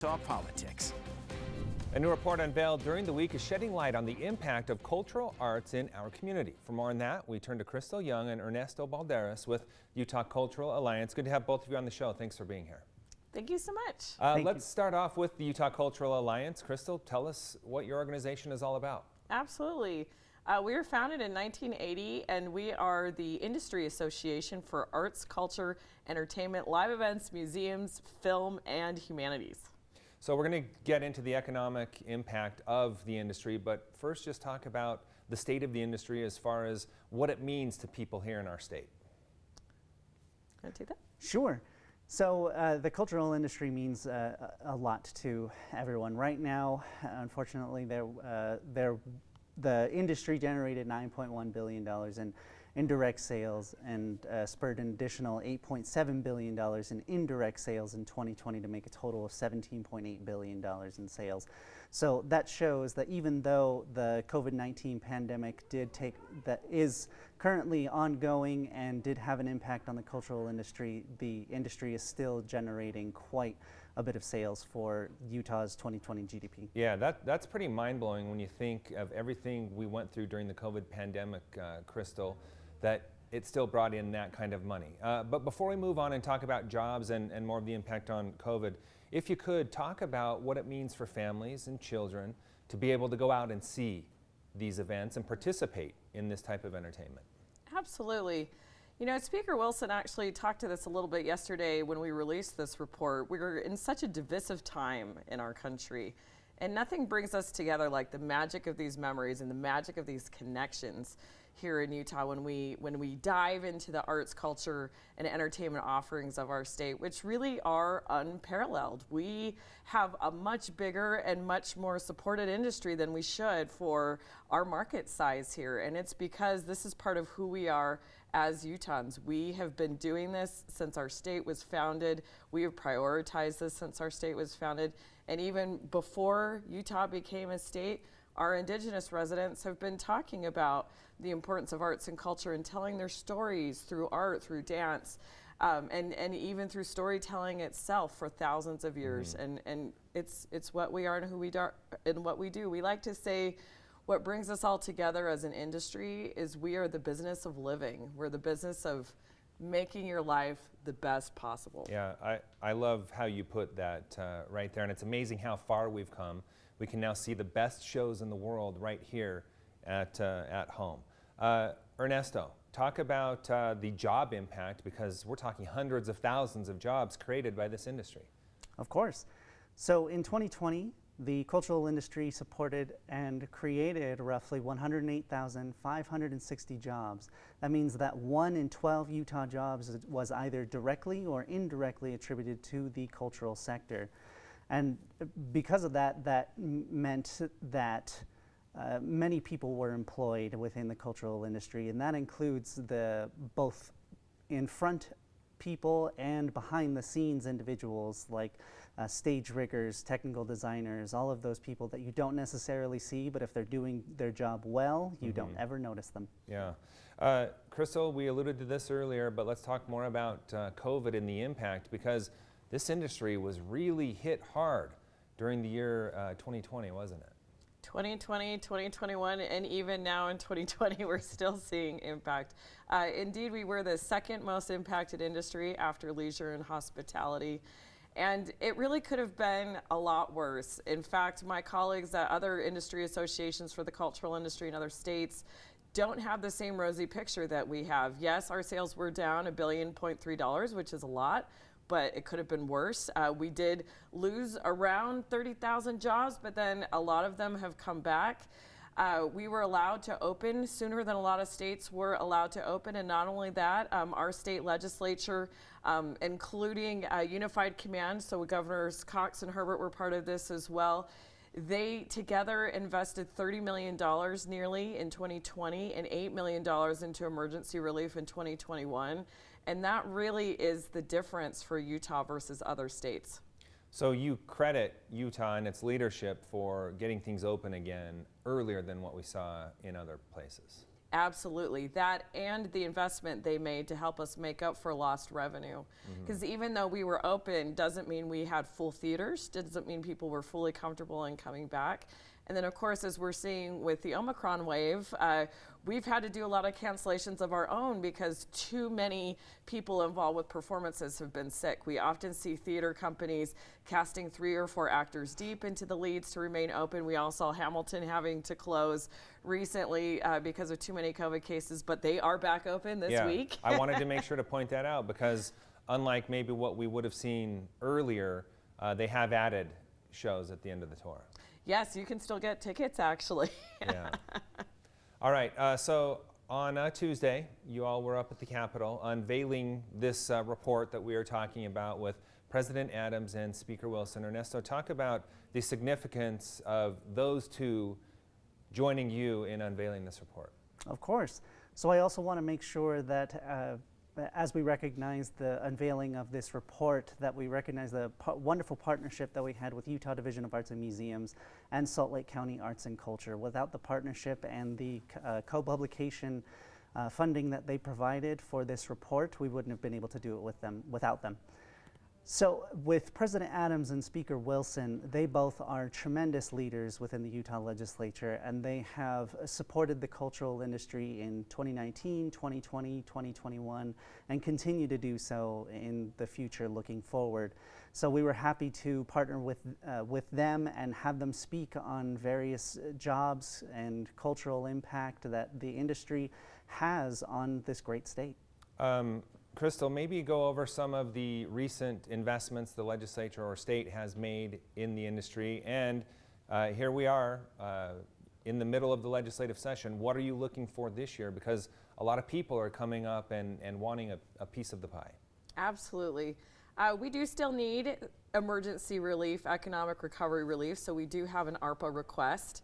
Talk politics. A new report unveiled during the week is shedding light on the impact of cultural arts in our community. For more on that, we turn to Crystal Young and Ernesto Balderas with Utah Cultural Alliance. Good to have both of you on the show. Thanks for being here. Thank you so much. Let's start off with the Utah Cultural Alliance. Crystal, tell us what your organization is all about. Absolutely. We were founded in 1980, and we are the industry association for arts, culture, entertainment, live events, museums, film, and humanities. So we're going to get into the economic impact of the industry, but first just talk about the state of the industry as far as what it means to people here in our state. Can I take that? Sure. So the cultural industry means a lot to everyone. Right now, unfortunately, the industry generated $9.1 billion in indirect sales and spurred an additional $8.7 billion in indirect sales in 2020 to make a total of $17.8 billion in sales. So that shows that even though the COVID-19 pandemic is currently ongoing and did have an impact on the cultural industry, the industry is still generating quite a bit of sales for Utah's 2020 GDP. Yeah, that's pretty mind-blowing when you think of everything we went through during the COVID pandemic, Crystal, that it still brought in that kind of money. But before we move on and talk about jobs and more of the impact on COVID, if you could talk about what it means for families and children to be able to go out and see these events and participate in this type of entertainment. Absolutely. You know, Speaker Wilson actually talked to this a little bit yesterday when we released this report. We're in such a divisive time in our country, and nothing brings us together like the magic of these memories and the magic of these connections here in Utah when we dive into the arts, culture, and entertainment offerings of our state, which really are unparalleled. We have a much bigger and much more supported industry than we should for our market size here, and it's because this is part of who we are as Utahns. We have been doing this since our state was founded. We have prioritized this since our state was founded, and even before Utah became a state, our indigenous residents have been talking about the importance of arts and culture and telling their stories through art, through dance, and even through storytelling itself for thousands of years. And it's what we are and who we are and what we do. We like to say what brings us all together as an industry is we are the business of living. We're the business of making your life the best possible. Yeah, I love how you put that right there, and it's amazing how far we've come. We can now see the best shows in the world right here at home. Ernesto, talk about the job impact, because we're talking hundreds of thousands of jobs created by this industry. Of course. So in 2020, the cultural industry supported and created roughly 108,560 jobs. That means that 1 in 12 Utah jobs was either directly or indirectly attributed to the cultural sector. And because of that, that meant that many people were employed within the cultural industry, and that includes both in front people and behind the scenes individuals like stage riggers, technical designers, all of those people that you don't necessarily see, but if they're doing their job well, you don't ever notice them. Yeah. Crystal, we alluded to this earlier, but let's talk more about COVID and the impact, because this industry was really hit hard during the year 2020, wasn't it? 2020, 2021, and even now in 2020, we're still seeing impact. Indeed, we were the second most impacted industry after leisure and hospitality. And it really could have been a lot worse. In fact, my colleagues at other industry associations for the cultural industry in other states don't have the same rosy picture that we have. Yes, our sales were down $1.3 billion, which is a lot, but it could have been worse. We did lose around 30,000 jobs, but then a lot of them have come back. We were allowed to open sooner than a lot of states were allowed to open, and not only that, our state legislature, including Unified Command, so Governors Cox and Herbert were part of this as well, they together invested $30 million nearly in 2020 and $8 million into emergency relief in 2021. And that really is the difference for Utah versus other states. So you credit Utah and its leadership for getting things open again earlier than what we saw in other places. Absolutely. That and the investment they made to help us make up for lost revenue. Because even though we were open, doesn't mean we had full theaters, doesn't mean people were fully comfortable in coming back. And then, of course, as we're seeing with the Omicron wave, we've had to do a lot of cancellations of our own because too many people involved with performances have been sick. We often see theater companies casting 3 or 4 actors deep into the leads to remain open. We all saw Hamilton having to close recently because of too many COVID cases, but they are back open this week. I wanted to make sure to point that out because unlike maybe what we would have seen earlier, they have added shows at the end of the tour. Yes, you can still get tickets, actually. Yeah. All right. So on Tuesday, you all were up at the Capitol unveiling this report that we are talking about with President Adams and Speaker Wilson. Ernesto, talk about the significance of those two joining you in unveiling this report. Of course. So I also want to make sure that as we recognize the unveiling of this report, that we recognize the wonderful partnership that we had with Utah Division of Arts and Museums and Salt Lake County Arts and Culture. Without the partnership and the co-publication funding that they provided for this report, we wouldn't have been able to do it without them. So with President Adams and Speaker Wilson, they both are tremendous leaders within the Utah legislature, and they have supported the cultural industry in 2019, 2020, 2021, and continue to do so in the future looking forward. So we were happy to partner with them and have them speak on various jobs and cultural impact that the industry has on this great state. Crystal, maybe go over some of the recent investments the legislature or state has made in the industry. And here we are in the middle of the legislative session. What are you looking for this year? Because a lot of people are coming up and wanting a piece of the pie. Absolutely. We do still need emergency relief, economic recovery relief, so we do have an ARPA request.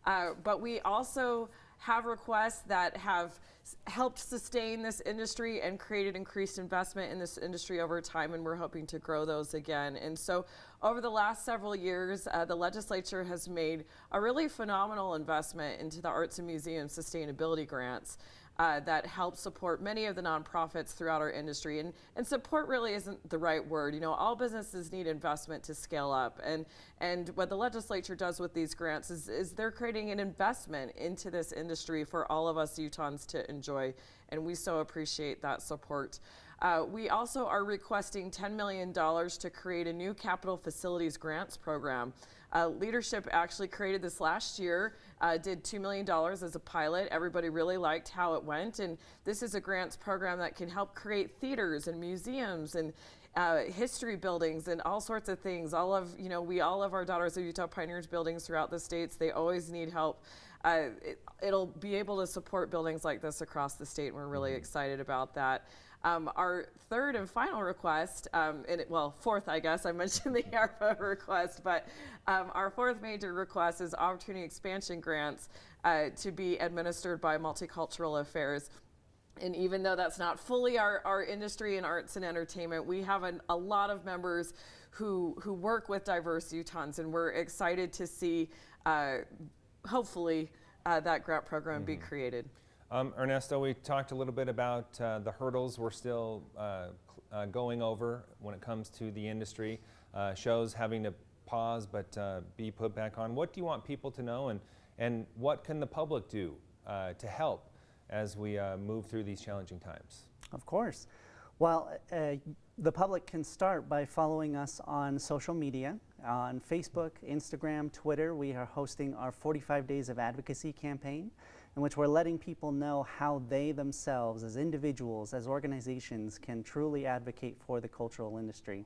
But we also have requests that have helped sustain this industry and created increased investment in this industry over time, and we're hoping to grow those again. And so over the last several years, the legislature has made a really phenomenal investment into the Arts and Museum Sustainability Grants that help support many of the nonprofits throughout our industry. And support really isn't the right word. You know, all businesses need investment to scale up. And what the legislature does with these grants is they're creating an investment into this industry for all of us Utahns to enjoy. And we so appreciate that support. We also are requesting $10 million to create a new capital facilities grants program. Leadership actually created this last year, did $2 million as a pilot. Everybody really liked how it went. And this is a grants program that can help create theaters and museums and history buildings and all sorts of things. We all have our Daughters of Utah Pioneers buildings throughout the states. They always need help. It'll be able to support buildings like this across the state, and we're really excited about that. Our third and final request, fourth, I guess, I mentioned the ARPA request, but our fourth major request is opportunity expansion grants to be administered by Multicultural Affairs. And even though that's not fully our industry in arts and entertainment, we have a lot of members who work with diverse Utahns, and we're excited to see, hopefully, that grant program be created. Ernesto, we talked a little bit about the hurdles we're still going over when it comes to the industry, shows having to pause but be put back on. What do you want people to know, and what can the public do to help as we move through these challenging times? Of course. Well, the public can start by following us on social media. On Facebook, Instagram, Twitter, we are hosting our 45 Days of Advocacy campaign, in which we're letting people know how they themselves, as individuals, as organizations, can truly advocate for the cultural industry.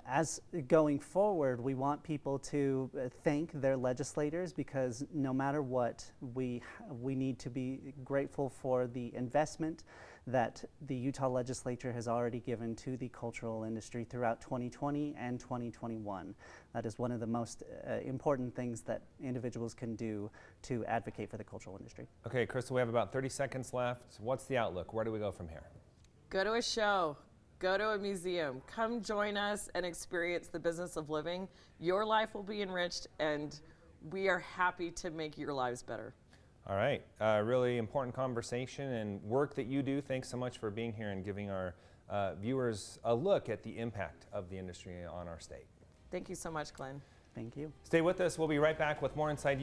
As going forward, we want people to thank their legislators, because no matter what, we need to be grateful for the investment that the Utah legislature has already given to the cultural industry throughout 2020 and 2021. That is one of the most important things that individuals can do to advocate for the cultural industry. Okay, Crystal, we have about 30 seconds left. What's the outlook? Where do we go from here? Go to a show. Go to a museum. Come join us and experience the business of living. Your life will be enriched, and we are happy to make your lives better. All right, really important conversation and work that you do. Thanks so much for being here and giving our viewers a look at the impact of the industry on our state. Thank you so much, Glenn. Thank you. Stay with us. We'll be right back with more Inside